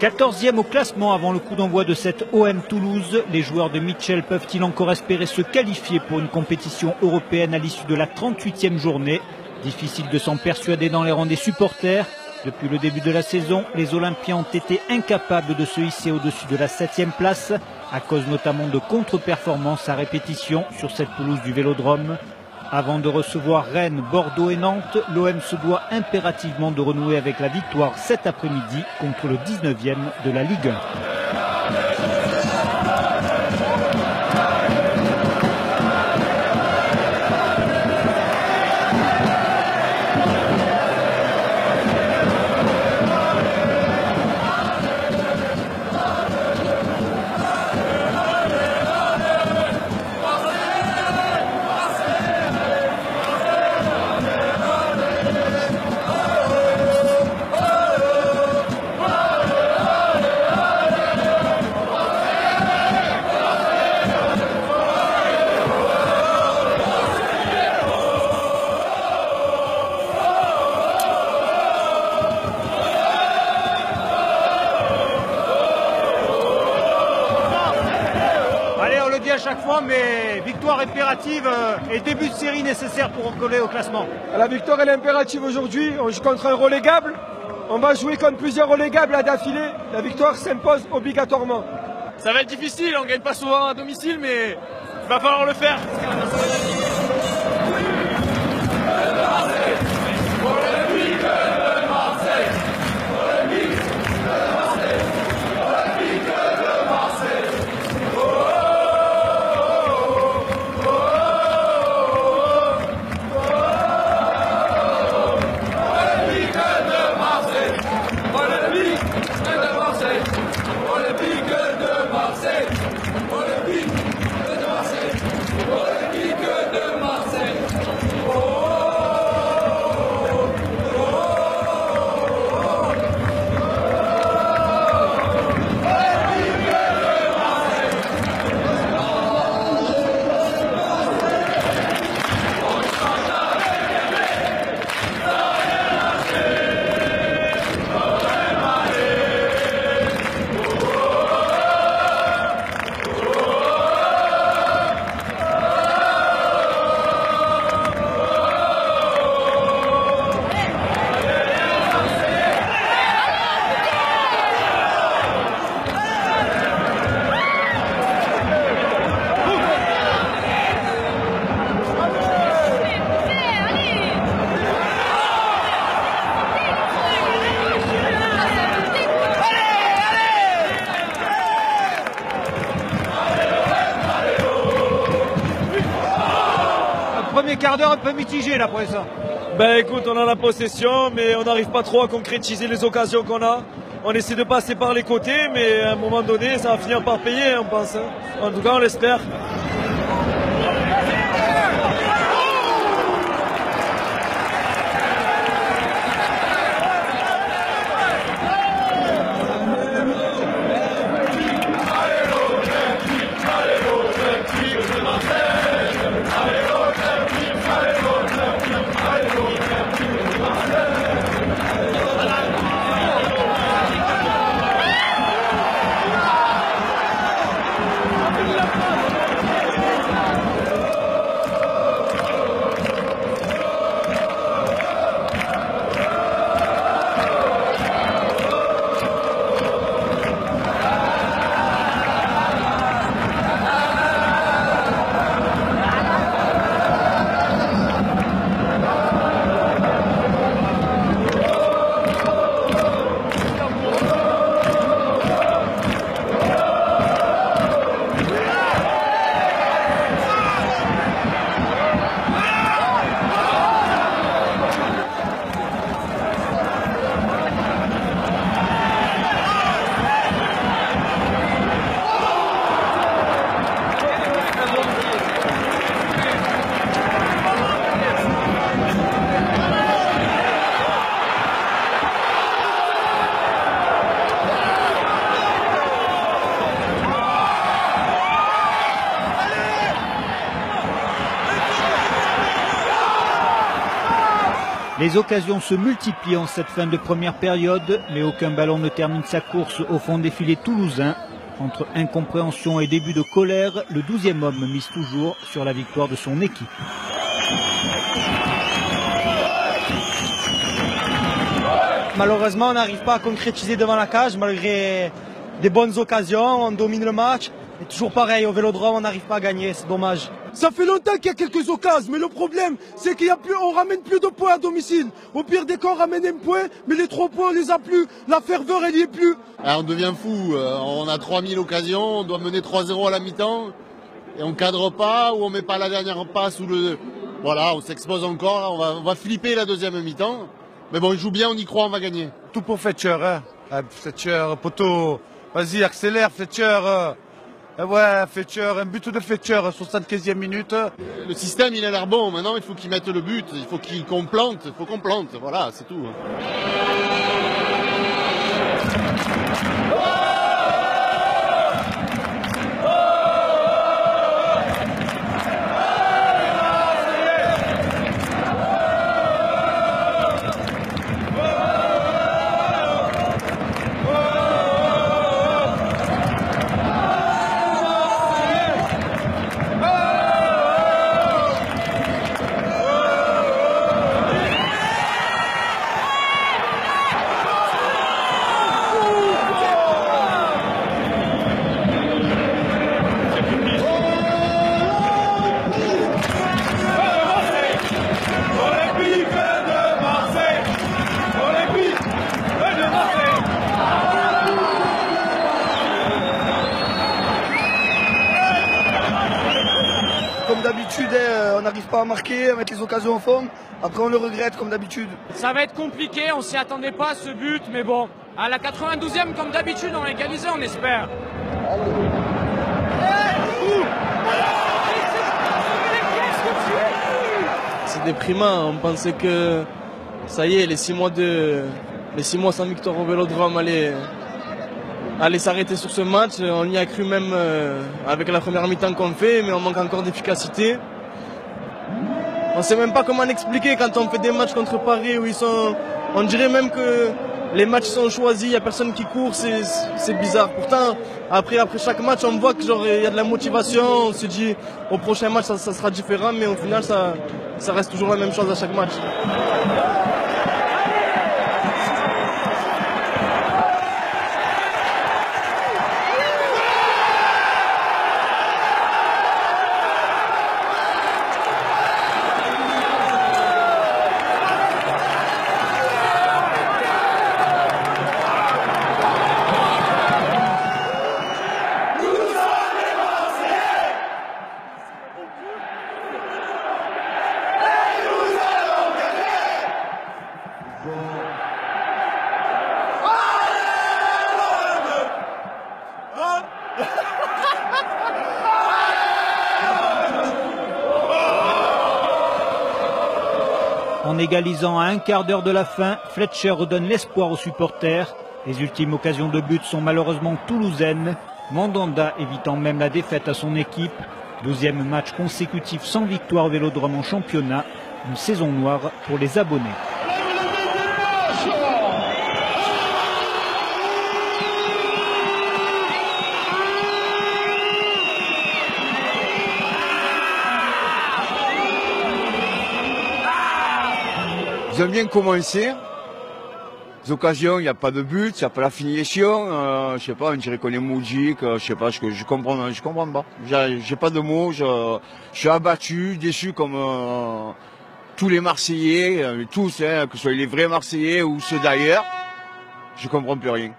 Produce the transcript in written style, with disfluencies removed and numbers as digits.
14e au classement avant le coup d'envoi de cette OM Toulouse. Les joueurs de Mitchell peuvent-ils encore espérer se qualifier pour une compétition européenne à l'issue de la 38e journée? Difficile de s'en persuader dans les rangs des supporters. Depuis le début de la saison, les Olympiens ont été incapables de se hisser au-dessus de la 7e place, à cause notamment de contre-performances à répétition sur cette pelouse du Vélodrome. Avant de recevoir Rennes, Bordeaux et Nantes, l'OM se doit impérativement de renouer avec la victoire cet après-midi contre le 19e de la Ligue 1. À chaque fois, mais victoire impérative et début de série nécessaire pour recoller au classement. La victoire elle est impérative aujourd'hui, on joue contre un relégable, on va jouer contre plusieurs relégables à d'affilée, la victoire s'impose obligatoirement. Ça va être difficile, on ne gagne pas souvent à domicile, mais il va falloir le faire. Premier quart d'heure un peu mitigé là pour l'instant. Ben écoute, on a la possession, mais on n'arrive pas trop à concrétiser les occasions qu'on a. On essaie de passer par les côtés, mais à un moment donné, ça va finir par payer, on pense. En tout cas, on l'espère. Les occasions se multiplient en cette fin de première période, mais aucun ballon ne termine sa course au fond des filets toulousains. Entre incompréhension et début de colère, le 12e homme mise toujours sur la victoire de son équipe. Malheureusement, on n'arrive pas à concrétiser devant la cage, malgré des bonnes occasions, on domine le match. Et toujours pareil, au Vélodrome, on n'arrive pas à gagner, c'est dommage. Ça fait longtemps qu'il y a quelques occasions, mais le problème, c'est qu'on ramène plus de points à domicile. Au pire des cas, on ramène un point, mais les 3 points, on les a plus. La ferveur, elle y est plus. Alors, on devient fou. On a 3000 occasions, on doit mener 3-0 à la mi-temps. Et on cadre pas, ou on met pas la dernière passe, ou le... Voilà, on s'expose encore. On va flipper la deuxième mi-temps. Mais bon, il joue bien, on y croit, on va gagner. Tout pour Fletcher, hein. Fletcher, poteau. Vas-y, accélère, Fletcher. Ouais, Fletcher, un but de Fletcher, 75e minute. Le système, il a l'air bon. Maintenant, il faut qu'il mette le but. Il faut qu'on plante. Il faut qu'on plante. Voilà, c'est tout. Comme d'habitude, on n'arrive pas à marquer, à mettre les occasions au fond. Après, on le regrette comme d'habitude. Ça va être compliqué, on s'y attendait pas à ce but, mais bon, à la 92e, comme d'habitude, on l'a égalisé, on espère. C'est déprimant, on pensait que ça y est, les 6 mois sans victoire au Vélodrome allaient s'arrêter sur ce match. On y a cru même avec la première mi-temps qu'on fait, mais on manque encore d'efficacité. On ne sait même pas comment l'expliquer quand on fait des matchs contre Paris où on dirait même que les matchs sont choisis, il n'y a personne qui court, c'est bizarre. Pourtant, après chaque match, on voit qu'il y a de la motivation, on se dit au prochain match ça sera différent, mais au final ça reste toujours la même chose à chaque match. En égalisant à un quart d'heure de la fin, Fletcher redonne l'espoir aux supporters. Les ultimes occasions de but sont malheureusement toulousaines. Mandanda évitant même la défaite à son équipe. 12e match consécutif sans victoire au Vélodrome en championnat. Une saison noire pour les abonnés. Ils ont bien commencé. Les occasions, il n'y a pas de but, il n'y a pas la finition. Je sais pas, on dirait qu'on est moudique, je sais pas, je comprends pas. J'ai pas de mots, je suis abattu, déçu comme tous les Marseillais, tous, hein, que ce soit les vrais Marseillais ou ceux d'ailleurs. Je comprends plus rien.